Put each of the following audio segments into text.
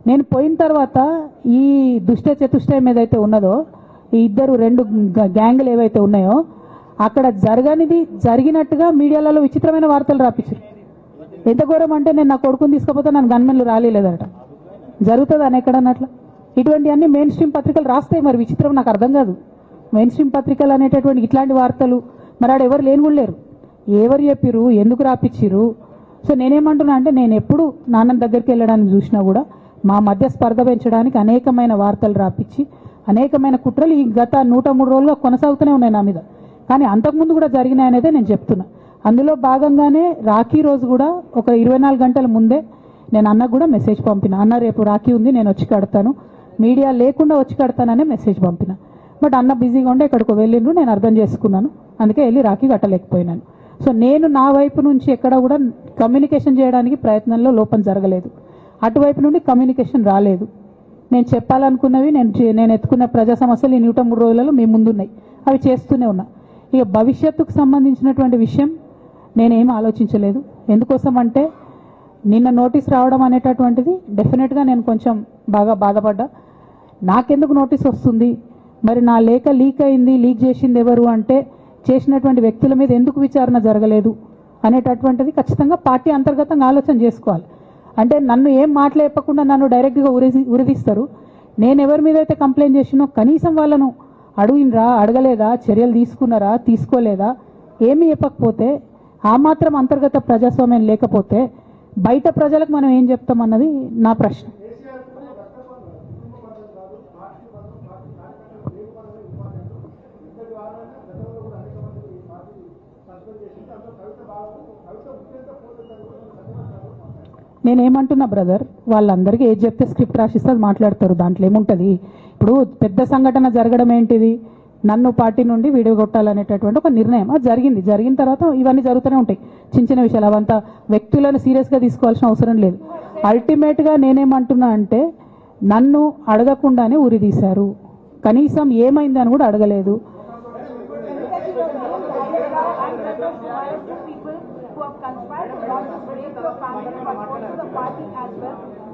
నేను పోయిన తర్వాత ఈ దుష్ట చతుష్టయం ఏదైతే ఉన్నదో, ఈ ఇద్దరు రెండు గ్యాంగులు ఏవైతే ఉన్నాయో అక్కడ జరగనిది జరిగినట్టుగా మీడియాలలో విచిత్రమైన వార్తలు రాపించారు. ఎంత ఘోరం అంటే, నేను నా కొడుకుని తీసుకపోతే నన్ను గన్మెన్లు రాలేదట. జరుగుతుంది అని ఎక్కడన్నట్ల. ఇటువంటివన్నీ మెయిన్ స్ట్రీమ్ పత్రికలు రాస్తాయి. మరి విచిత్రం నాకు అర్థం కాదు. మెయిన్ స్ట్రీమ్ పత్రికలు అనేటటువంటి ఇట్లాంటి వార్తలు మరి ఆడ ఎవరు లేని కూడా లేరు. ఎవరు చెప్పిరు, ఎందుకు రాపిచ్చిరు? సో నేనేమంటున్నా అంటే, నేను ఎప్పుడు నాన్న దగ్గరికి వెళ్ళడానికి చూసినా కూడా మా మధ్య స్పర్ధ పెంచడానికి అనేకమైన వార్తలు రాపించి అనేకమైన కుట్రలు ఈ గత 103 రోజులుగా కొనసాగుతూనే ఉన్నాయి నా మీద. కానీ అంతకుముందు కూడా జరిగినాయనేదే నేను చెప్తున్నా. అందులో భాగంగానే రాఖీ రోజు కూడా ఒక 24 గంటల ముందే నేను అన్నకు కూడా మెసేజ్ పంపిన. అన్న రేపు రాఖీ ఉంది, నేను వచ్చి కడతాను, మీడియా లేకుండా వచ్చి కడతాననే మెసేజ్ పంపిన. బట్ అన్న బిజీగా ఉండే ఎక్కడికో వెళ్ళిండ్రు, నేను అర్థం చేసుకున్నాను. అందుకే వెళ్ళి రాఖీ కట్టలేకపోయినాను. సో నేను నా వైపు నుంచి ఎక్కడ కూడా కమ్యూనికేషన్ చేయడానికి ప్రయత్నంలో లోపం జరగలేదు. అటువైపు నుండి కమ్యూనికేషన్ రాలేదు. నేను చెప్పాలనుకున్నవి, నేను ఎత్తుకున్న ప్రజా సమస్యలు ఈ 103 రోజులలో మీ ముందున్నాయి. అవి చేస్తూనే ఉన్నా. ఇక భవిష్యత్తుకు సంబంధించినటువంటి విషయం నేనేం ఆలోచించలేదు. ఎందుకోసం అంటే, నిన్న నోటీస్ రావడం అనేటటువంటిది డెఫినెట్గా నేను కొంచెం బాగా బాధపడ్డా. నాకెందుకు నోటీస్ వస్తుంది, మరి నా లేఖ లీక్ అయింది, లీక్ చేసింది ఎవరు అంటే చేసినటువంటి వ్యక్తుల మీద ఎందుకు విచారణ జరగలేదు అనేటటువంటిది ఖచ్చితంగా పార్టీ అంతర్గతంగా ఆలోచన చేసుకోవాలి. అంటే నన్ను ఏం మాట్లాడకుండా నన్ను డైరెక్ట్గా ఉరిదీస్తారు. నేను ఎవరి మీద అయితే కంప్లైంట్ చేసినో కనీసం వాళ్ళను అడిగినరా, అడగలేదా, చర్యలు తీసుకున్నారా, తీసుకోలేదా, ఏమీ చెప్పకపోతే, ఆ మాత్రం అంతర్గత ప్రజాస్వామ్యం లేకపోతే బయట ప్రజలకు మనం ఏం చెప్తామన్నది నా ప్రశ్న. నేనేమంటున్నా బ్రదర్, వాళ్ళందరికీ ఏది చెప్తే స్క్రిప్ట్ రాసిస్తే అది మాట్లాడతారు, దాంట్లో ఏముంటుంది. ఇప్పుడు పెద్ద సంఘటన జరగడం ఏంటిది, నన్ను పార్టీ నుండి విడగొట్టాలనేటటువంటి ఒక నిర్ణయం అది జరిగింది. జరిగిన తర్వాత ఇవన్నీ జరుగుతూనే ఉంటాయి, చిన్న చిన్న విషయాలు. అవంతా వ్యక్తులను సీరియస్గా తీసుకోవాల్సిన అవసరం లేదు. అల్టిమేట్గా నేనేమంటున్నా అంటే, నన్ను అడగకుండానే ఉరి తీశారు, కనీసం ఏమైంది అని కూడా అడగలేదు.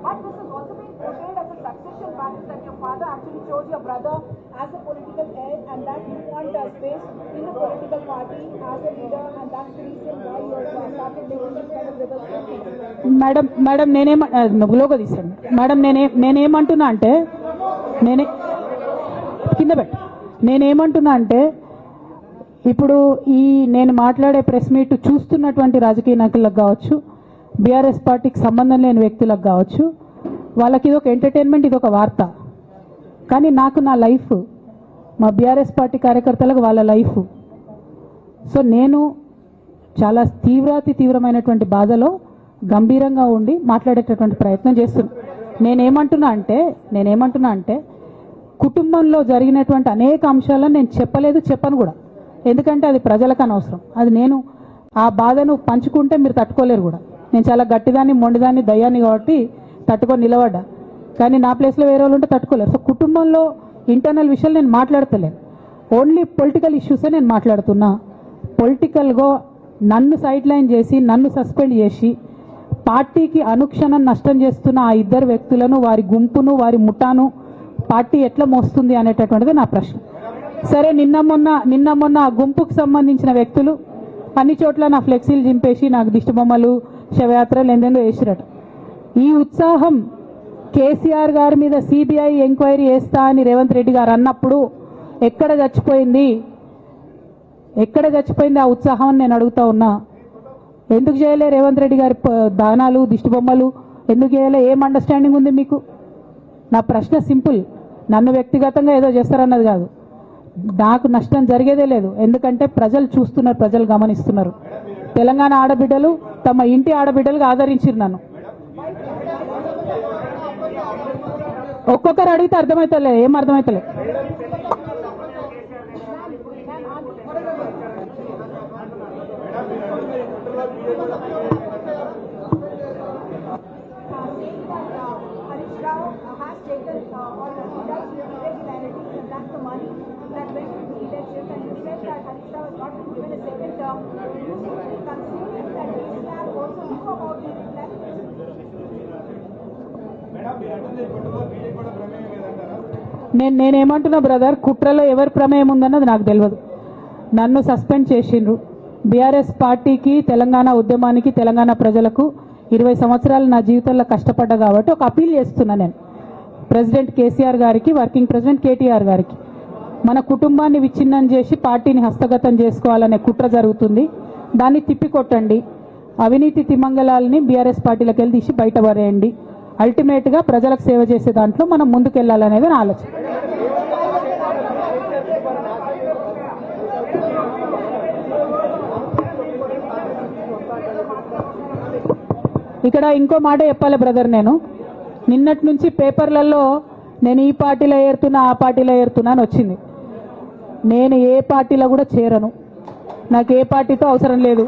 But this is also being portrayed as a succession matter, that your father actually chose your brother as a political heir and that you want a space in the political party as a leader, and that's the reason why you started making this kind of reverse. Madam నేనేమలోగా తీసాను madam, నేనేమంటున్నా అంటే, కింద పెట్ట నేనేమంటున్నా అంటే, ఇప్పుడు ఈ నేను మాట్లాడే ప్రెస్ మీట్ చూస్తున్నటువంటి రాజకీయ నాయకులకు కావచ్చు, బీఆర్ఎస్ పార్టీకి సంబంధం లేని వ్యక్తులకు కావచ్చు, వాళ్ళకి ఇది ఒక ఎంటర్టైన్మెంట్, ఇది ఒక వార్త. కానీ నాకు నా లైఫ్, మా బీఆర్ఎస్ పార్టీ కార్యకర్తలకు వాళ్ళ లైఫ్. సో నేను చాలా తీవ్రమైనటువంటి బాధలో గంభీరంగా ఉండి మాట్లాడేటటువంటి ప్రయత్నం చేస్తున్నాను. నేనేమంటున్నా అంటే కుటుంబంలో జరిగినటువంటి అనేక అంశాలను నేను చెప్పను కూడా. ఎందుకంటే అది ప్రజలకు అనవసరం. అది నేను ఆ బాధను పంచుకుంటే మీరు తట్టుకోలేరు కూడా. నేను చాలా గట్టిదాన్ని, మొండిదాన్ని, దయ్యాన్ని కాబట్టి తట్టుకొని నిలబడ్డా. కానీ నా ప్లేస్లో వేరే వాళ్ళు ఉంటే తట్టుకోలేరు. సో కుటుంబంలో ఇంటర్నల్ విషయాలు నేను మాట్లాడతలేను. ఓన్లీ పొలిటికల్ ఇష్యూసే నేను మాట్లాడుతున్నా. పొలిటికల్గా నన్ను సైడ్ లైన్ చేసి, నన్ను సస్పెండ్ చేసి, పార్టీకి అనుక్షణం నష్టం చేస్తున్న ఆ ఇద్దరు వ్యక్తులను, వారి గుంపును, వారి ముఠాను పార్టీ ఎట్లా మోస్తుంది అనేటటువంటిది నా ప్రశ్న. సరే, నిన్న మొన్న ఆ గుంపుకు సంబంధించిన వ్యక్తులు అన్ని చోట్ల నా ఫ్లెక్సీలు చింపేసి నాకు దిష్టి బొమ్మలు, శవయాత్రలు ఎందెందో వేసిరట. ఈ ఉత్సాహం కేసీఆర్ గారి మీద సిబిఐ ఎంక్వైరీ చేస్తా అని రేవంత్ రెడ్డి గారు అన్నప్పుడు ఎక్కడ చచ్చిపోయింది ఆ ఉత్సాహం అని నేను అడుగుతా ఉన్నా. ఎందుకు చేయలే రేవంత్ రెడ్డి గారి దానాలు, దిష్టి బొమ్మలు ఎందుకు చేయలే? ఏం అండర్స్టాండింగ్ ఉంది మీకు? నా ప్రశ్న సింపుల్. నన్ను వ్యక్తిగతంగా ఏదో చేస్తారన్నది కాదు. నాకు నష్టం జరిగేదే లేదు. ఎందుకంటే ప్రజలు చూస్తున్నారు, ప్రజలు గమనిస్తున్నారు. తెలంగాణ ఆడబిడ్డలు తమ ఇంటి ఆడబిడ్డలుగా ఆదరించారు నన్ను. ఒక్కొక్కరు అడిగితే అర్థమవుతలే, ఏం అర్థమవుతలే. నేనేమంటున్నా బ్రదర్, కుట్రలో ఎవరి ప్రమేయం ఉందన్నది నాకు తెలియదు. నన్ను సస్పెండ్ చేసిండ్రు. బీఆర్ఎస్ పార్టీకి, తెలంగాణ ఉద్యమానికి, తెలంగాణ ప్రజలకు 20 సంవత్సరాలు నా జీవితంలో కష్టపడ్డా కాబట్టి ఒక అపీల్ చేస్తున్నా నేను ప్రెసిడెంట్ కేసీఆర్ గారికి, వర్కింగ్ ప్రెసిడెంట్ కేటీఆర్ గారికి. మన కుటుంబాన్ని విచ్ఛిన్నం చేసి పార్టీని హస్తగతం చేసుకోవాలనే కుట్ర జరుగుతుంది. దాన్ని తిప్పికొట్టండి. అవినీతి తిమంగళాలని బీఆర్ఎస్ పార్టీలకు వెళ్ళి తీసి బయటపడేయండి. అల్టిమేట్గా ప్రజలకు సేవ చేసే దాంట్లో మనం ముందుకెళ్లాలనేది నా ఆలోచన. ఇక్కడ ఇంకో మాట చెప్పాలి బ్రదర్, నేను నిన్నటి నుంచి పేపర్లలో నేను ఈ పార్టీలో ఏరుతున్నా, ఆ పార్టీలో ఏరుతున్నా అని వచ్చింది. నేను ఏ పార్టీలో కూడా చేరను. నాకు ఏ పార్టీతో అవసరం లేదు.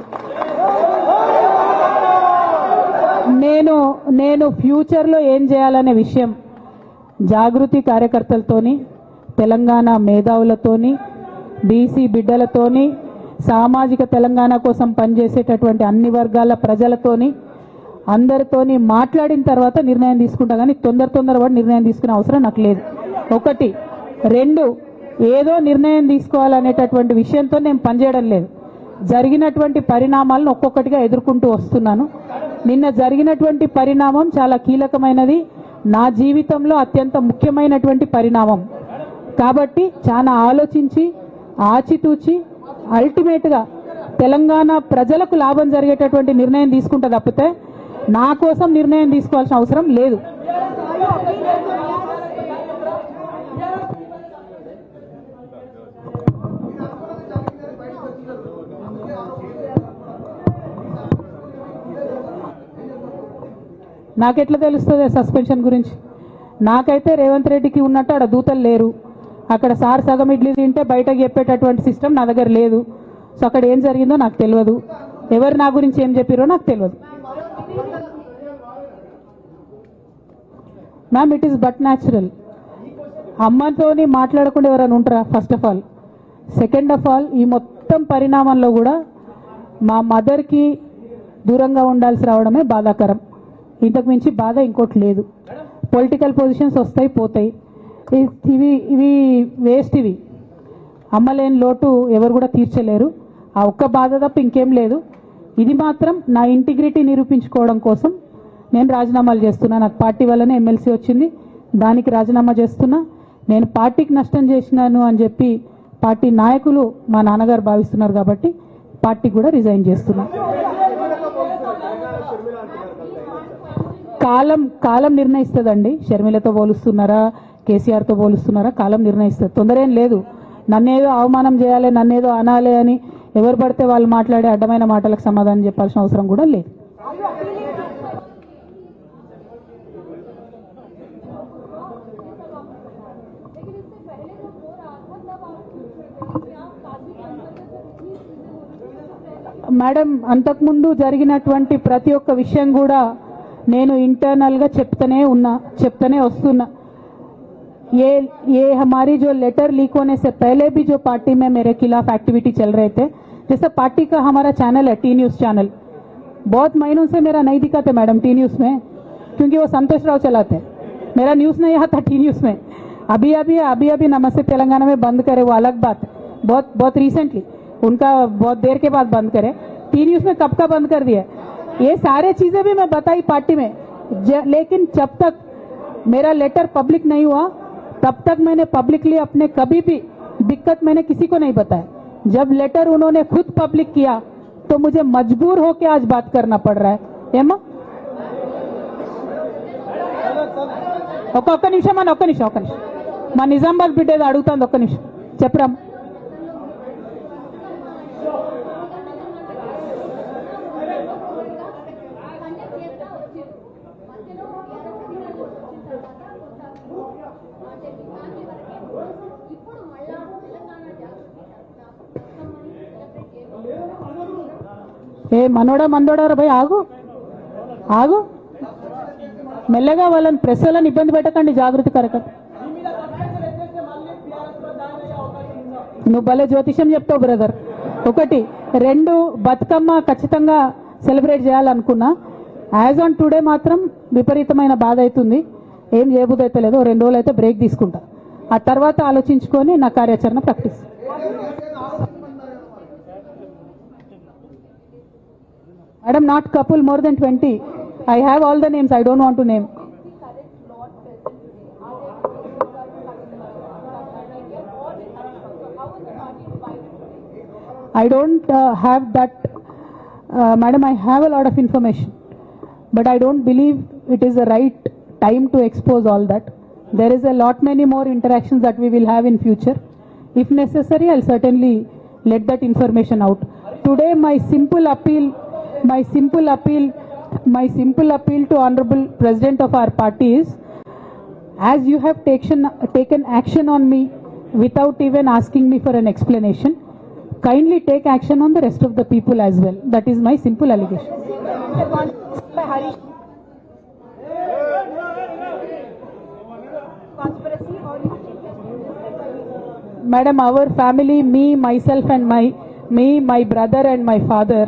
నేను ఫ్యూచర్లో ఏం చేయాలనే విషయం జాగృతి కార్యకర్తలతోని, తెలంగాణ మేధావులతోని, బీసీ బిడ్డలతోని, సామాజిక తెలంగాణ కోసం పనిచేసేటటువంటి అన్ని వర్గాల ప్రజలతోని, అందరితోని మాట్లాడిన తర్వాత నిర్ణయం తీసుకుంటా. కానీ తొందరపడి నిర్ణయం తీసుకునే అవసరం నాకు లేదు. 1, 2 ఏదో నిర్ణయం తీసుకోవాలనేటటువంటి విషయంతో నేను పనిచేయడం లేదు. జరిగినటువంటి పరిణామాలను ఒక్కొక్కటిగా ఎదుర్కొంటూ వస్తున్నాను. నిన్న జరిగినటువంటి పరిణామం చాలా కీలకమైనది, నా జీవితంలో అత్యంత ముఖ్యమైనటువంటి పరిణామం. కాబట్టి చాలా ఆలోచించి, ఆచితూచి, అల్టిమేట్గా తెలంగాణ ప్రజలకు లాభం జరిగేటటువంటి నిర్ణయం తీసుకుంటా తప్పితే నా కోసం నిర్ణయం తీసుకోవాల్సిన అవసరం లేదు. నాకెట్లా తెలుస్తుంది సస్పెన్షన్ గురించి? నాకైతే రేవంత్ రెడ్డికి ఉన్నట్టు ఆడ దూతలు లేరు. అక్కడ సార్ సగం ఇడ్లీ తింటే బయటకు చెప్పేటటువంటి సిస్టమ్ నా దగ్గర లేదు. సో అక్కడ ఏం జరిగిందో నాకు తెలియదు, ఎవరు నా గురించి ఏం చెప్పారో నాకు తెలియదు. Ma'am, it is but natural. అమ్మతోని మాట్లాడకుండా ఎవరైనా ఉంటారా? First of all. Second of all, ఈ మొత్తం పరిణామంలో కూడా మా మదర్కి దూరంగా ఉండాల్సి రావడమే బాధాకరం. ఇంతకు మించి బాధ ఇంకోటి లేదు. పొలిటికల్ పొజిషన్స్ వస్తాయి పోతాయి, ఇవి వేస్ట్. ఇవి అమ్మలేని లోటు ఎవరు కూడా తీర్చలేరు. ఆ ఒక్క బాధ తప్ప ఇంకేం లేదు. ఇది మాత్రం నా ఇంటిగ్రిటీ నిరూపించుకోవడం కోసం నేను రాజీనామాలు చేస్తున్నా. నాకు పార్టీ వల్లనే ఎమ్మెల్సీ వచ్చింది, దానికి రాజీనామా చేస్తున్నా. నేను పార్టీకి నష్టం చేసినాను అని చెప్పి పార్టీ నాయకులు మా నాన్నగారు భావిస్తున్నారు కాబట్టి పార్టీ కూడా రిజైన్ చేస్తున్నా. కాలం నిర్ణయిస్తుందండి. షర్మిలతో పోలుస్తున్నారా, కేసీఆర్తో పోలుస్తున్నారా, కాలం నిర్ణయిస్తుంది. తొందర ఏం లేదు. నన్నేదో అవమానం చేయాలి, నన్నేదో అనాలి అని ఎవరు పడితే వాళ్ళు మాట్లాడే అడ్డమైన మాటలకు సమాధానం చెప్పాల్సిన అవసరం కూడా లేదు. మేడం, అంతకుముందు జరిగినటువంటి ప్రతి ఒక్క విషయం కూడా నేను ఇంటర్నల్గా చెప్తూనే వస్తున్నా. ये हमारी जो लेटर लीक होने से पहले भी जो पार्टी में मेरे खिलाफ एक्टिविटी चल रहे थे, जैसे पार्टी का हमारा चैनल है टी न्यूज़ चैनल, बहुत महीनों से मेरा नहीं दिखाते मैडम टी न्यूज़ में, क्योंकि वो संतोष राव चलाते हैं. मेरा न्यूज़ नहीं आता टी न्यूज़ में. अभी नमस्ते तेलंगाना में बंद करे, वो अलग बात. बहुत रिसेंटली उनका बहुत देर के बाद बंद करे. टी न्यूज़ में कब का बंद कर दिया. ये सारे चीजें भी मैं बताई पार्टी में, लेकिन जब तक मेरा लेटर पब्लिक नहीं हुआ तब तक मैंने पब्लिकली अपने कभी भी दिक्कत मैंने किसी को नहीं बताया. जब लेटर उन्होंने खुद पब्लिक किया तो मुझे मजबूर होकर आज बात करना पड़ रहा है. ఏమో ఒక్క నిమిషం మా నిజామాబాద్ బిడ్డ ఏదో అడుగుతుంది. ఒక్క నిమిషం చెప్పరా. ఏ మనోడా మందోడా భయ్, ఆగు మెల్లగా. వాళ్ళని ప్రెస్ వాళ్ళని ఇబ్బంది పెట్టకండి. జాగృతి కార్యకర్త నువ్వు భలే జ్యోతిషం చెప్తావు బ్రదర్. 1, 2 బతుకమ్మ ఖచ్చితంగా సెలబ్రేట్ చేయాలనుకున్నా. యాజ్ ఆన్ టుడే మాత్రం విపరీతమైన బాధ అవుతుంది. ఏం చేయబుద్దైతే లేదో 2 రోజులు అయితే బ్రేక్ తీసుకుంటా. ఆ తర్వాత ఆలోచించుకొని నా కార్యాచరణ ప్రకటిస్తాను. Madam, not couple, more than 20. I have all the names. I don't want to name. I don't have that. Madam, I have a lot of information, but I don't believe it is the right time to expose all that. There is a lot many more interactions that we will have in future. If necessary, I'll certainly let that information out. Today, my simple appeal to Honorable President of our party is, as you have taken action on me without even asking me for an explanation, kindly take action on the rest of the people as well. That is my simple allegation. Conspiracy or Madam, our family, me, myself and my brother and my father,